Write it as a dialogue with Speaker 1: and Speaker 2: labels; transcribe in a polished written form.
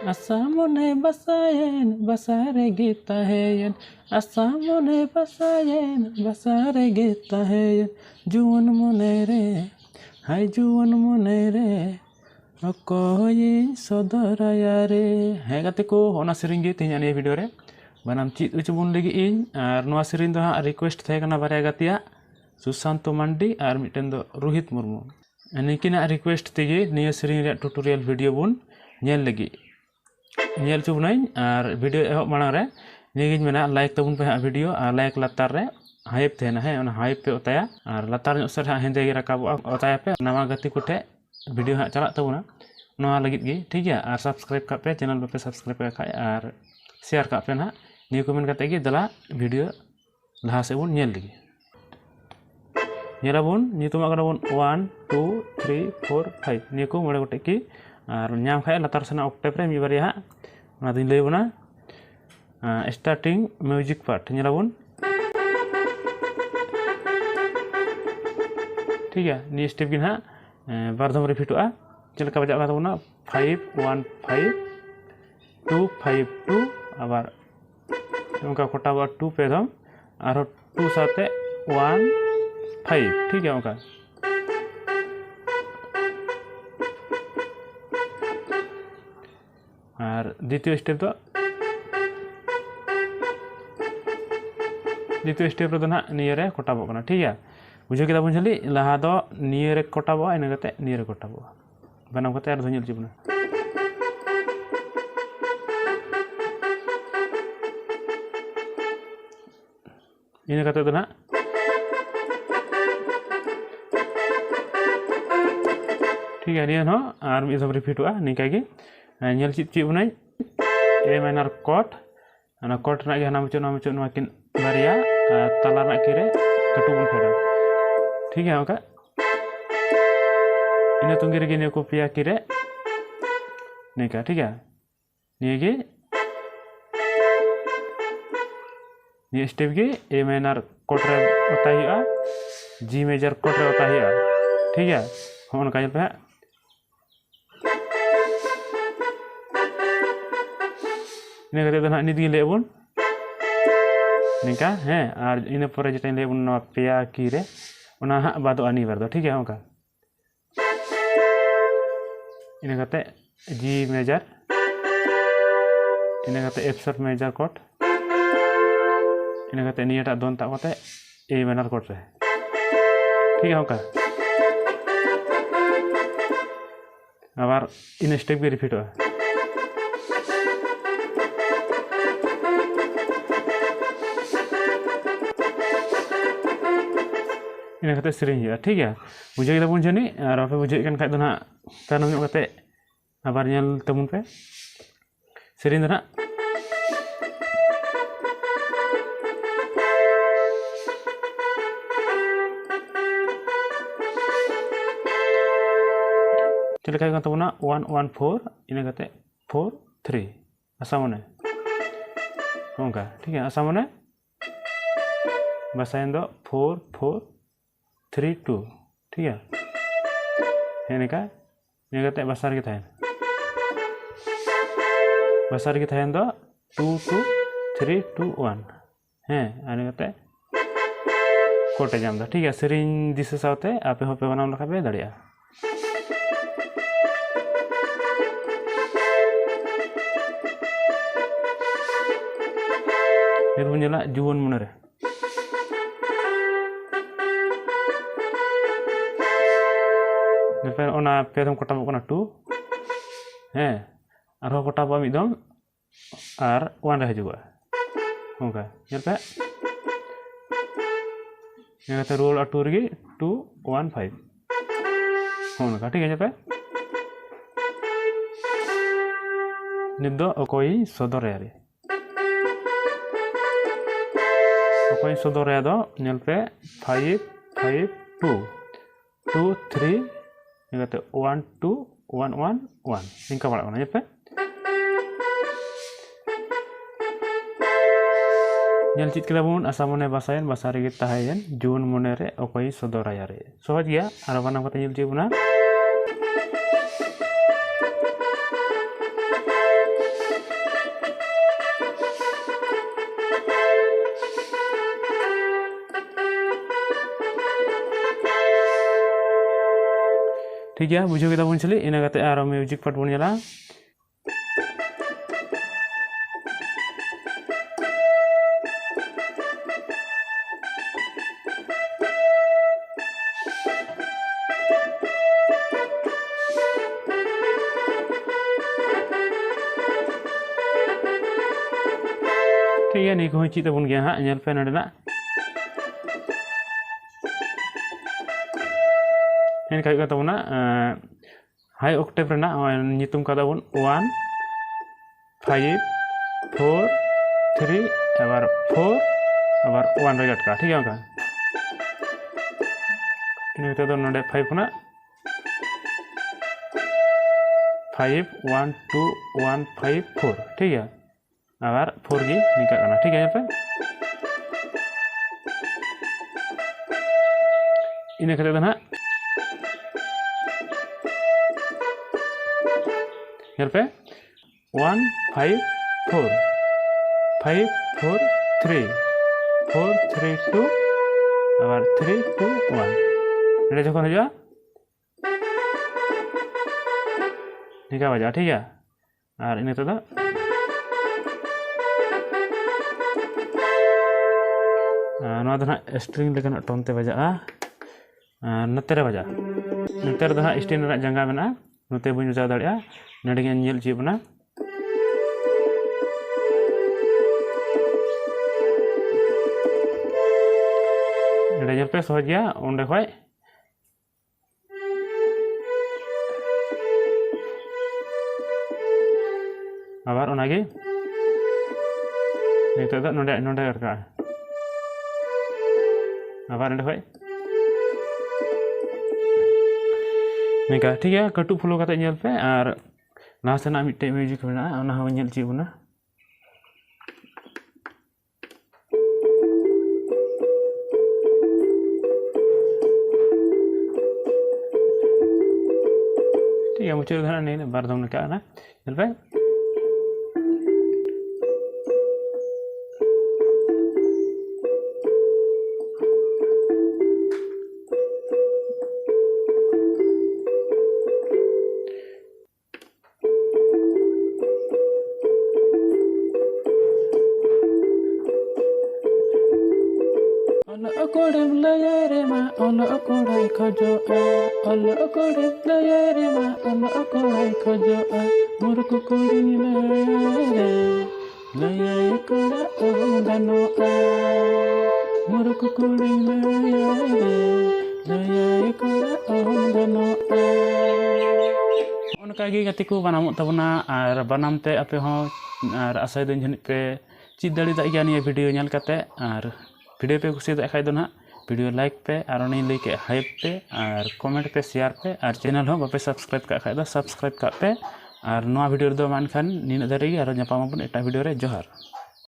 Speaker 1: Asamune basayen basare gita heyen. Asamune basayen basare gita heyen. Juan monere, hai juan monere. Okoyi sodora yare. Hai kate ko ona sering ge tehnya ni video re. Banam chit ucu bun lagi in ar noa sering do ha request thahe kana bare gatia Susanto Mandi ar miten do Rohit Murmu. Nikina request tege niya sering re tutorial video bun nyel lagi. Nyel cubnain ar video ehok manang re nigin mena like tabun pe ha video ar like latar re hype thena hai ona hype pe otaya ar latar nyok ser ha hende gi rakabo otaya pe nama gati kute video ha chalak tabuna noa lagit gi ठीक है ar subscribe ka pe channel pe subscribe ka khai ar share ka pe na ni comment kate gi dala video laha se bun nyel lagi nyelabun nyituma kana bun 1 2 3 4 5 ni ko mole gote ki ar nyam khai latar sana octave re mi bari ha ona din lay buna starting music part nyelabun ठीक है ni step gin ha bardham repeat a jelka bajak ka tabuna 5 1 5 2 5 2 abar उनका कोटा हुआ 2 पे हम और 2 साथे 1 5 ठीक है उनका और द्वितीय स्टेप तो ना नियर रे कोटा बना ठीक है बुझे केदा बुझली लहा दो नियर रे कोटा बो इन गते नियर रे कोटा बो बनाम गते आर धनिल चिबना इन कते तो ना ठीक है नियन हो आर मी सब रिपीट हुआ निका गी nyel chit bunai A minor chord ana chord na gi hana mucun makin baria tala na kire ketu bun feda ठीक है ओका ina tunggir gini ko pia kire nika ठीक है ni gi ni step gi A minor chord re होता ही आ G major chord re होता ही आ ठीक है हम का पे ini kata itu nak ni di lebun nikah है और इन पर जेटा lebun ना पिया कीरे उना हा बादो आनी बरदो ठीक है ओका इन कते G major इन कते F sharp major chord इन कते नियटा दोन ता कते A minor chord रे ठीक है ओका আবার इन स्टेप भी रिपीट हुआ इन कते सरिंग हुआ ठीक है बुझे केदा बुन जनी और आपे बुझे कन खाय दो ना तानम ᱧᱚᱜ कते आबार ñel तमुन पे सरिंग दो ना चले काय तमुना 1 1 4 इन कते 4 3 asamone ओंका ठीक है asamone basain do 4 4 3 2 ठीक है ini का ini kata besar kita ya besar kita yang do 2 2 3 2 1 ini kata कोटे जाम दा ठीक है सरिंग दिसे साथे आपे होपे बनाम लखा पे दाड़िया फिर बुझला जुवन मन रे फिर ओना पेदम कोटा बकना 2 आरो कोटा बा मिदम आर 1 रे हजुआ ओंका जेते नेगते रोल 2 रे 2 1 5 ओंका ठीक है जेते निदो ओकोई सदरे रे ओकोई सदरे दो नेल पे 5 5 2 2 3 Ini 1 2 1 1 1 Ningka balak mana pe Nyal chit kita bun asamone basayan basari kita hayan jun monere okoi sodoraya re sohaj ya arabanam kata nyil chibuna ठीक है बुझे के बन चली इन और म्यूजिक पार्ट बन चला ठीक है नहीं को चीज बन गया हाँ नेल पे नडना इन का तबना हाई ऑक्टेव रेना नितुम का बन 1 5 4 3 आबार 4 आबार 1 रे गटका ठीक है का इन तो नोडे 5 ना 5 1 2 1 5 4 ठीक है आबार 4 गी निका करना ठीक है पे इन खाते ना यहाँ पे 1 5 4 5 4 3 4 3 2 और 3 2 1 ये जो कौन है जो निका बजा ठीक है और इन्हें तो नवा दो ना स्ट्रिंग लेकिन टोन ते बजा नतेरे बजा नतेरे दो ना स्ट्रिंग ना जंगा में ना नते बुझ बजा दड़िया नडे के नेल ची बना नडे जल पे सहज गया ओंडे खय आबार ओनागे नितो द नडे नडे रका आबार नडे खय निका ठीक है कटु फॉलो करते नेल पे और लास्ट ना मिटे म्यूजिक में ना हो नेल ची बना ठीक है मुझे घना नहीं बार दम का ना नेल पे Okodem layere ma ono okodai kojo a ono okodem layere ma ono okodai kojo a murku kuri layere layere koda ondano a murku kuri layere layere koda ondano a onka gi gati ko banamot tabona ar banam te ape ho ar asai den jani pe chid dali da gya niya video nyal kate ar video पे खुशी देखा दो ना video like पे और like hype पे और comment पे शेयर पे और चैनल हो बापे सब्सक्राइब का खाए सब्सक्राइब का पे और नवा वीडियो दो मान खान नीना दारे और नापामाबन एटा वीडियो रे जोहार।